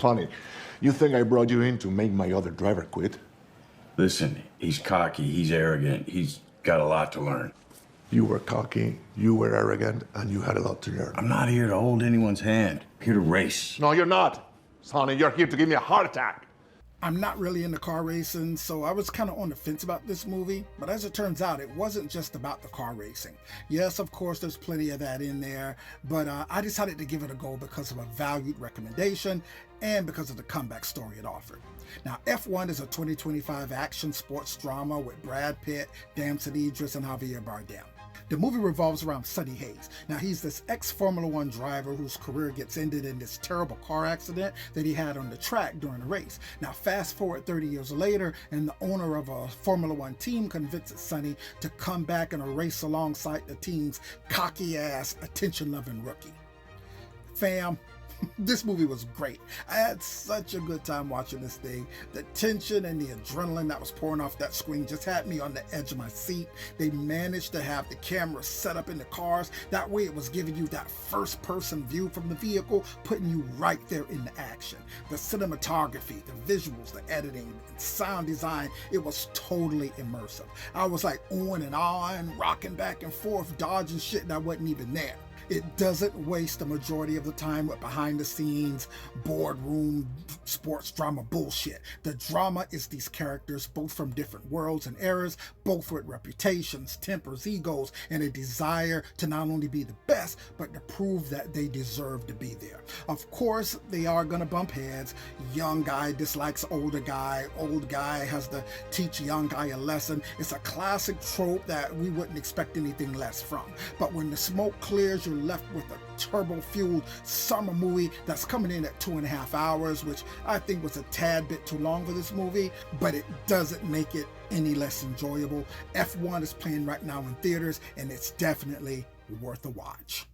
funny. You think I brought you in to make my other driver quit? Listen, he's cocky, he's arrogant, he's got a lot to learn. You were cocky, you were arrogant, and you had a lot to learn. I'm not here to hold anyone's hand. I'm here to race. No, you're not. Sonny, you're here to give me a heart attack. I'm not really into car racing, so I was kind of on the fence about this movie, but as it turns out, it wasn't just about the car racing. Yes, of course, there's plenty of that in there, but I decided to give it a go because of a valued recommendation and because of the comeback story it offered. Now, F1 is a 2025 action sports drama with Brad Pitt, Damson Idris, and Javier Bardem. The movie revolves around Sonny Hayes. Now, he's this ex-Formula One driver whose career gets ended in this terrible car accident that he had on the track during a race. Now, fast forward 30 years later, and the owner of a Formula One team convinces Sonny to come back in a race alongside the team's cocky-ass, attention-loving rookie. Fam, this movie was great. I had such a good time watching this thing. The tension and the adrenaline that was pouring off that screen just had me on the edge of my seat. They managed to have the camera set up in the cars. That way it was giving you that first-person view from the vehicle, putting you right there in the action. The cinematography, the visuals, the editing, and sound design, it was totally immersive. I was like on and on, rocking back and forth, dodging shit that wasn't even there. It doesn't waste the majority of the time with behind-the-scenes, boardroom, sports drama bullshit. The drama is these characters, both from different worlds and eras, both with reputations, tempers, egos, and a desire to not only be the best, but to prove that they deserve to be there. Of course, they are gonna bump heads. Young guy dislikes older guy. Old guy has to teach young guy a lesson. It's a classic trope that we wouldn't expect anything less from. But when the smoke clears, you're left with a turbo-fueled summer movie that's coming in at 2.5 hours, which I think was a tad bit too long for this movie, but it doesn't make it any less enjoyable. F1 is playing right now in theaters, and it's definitely worth a watch.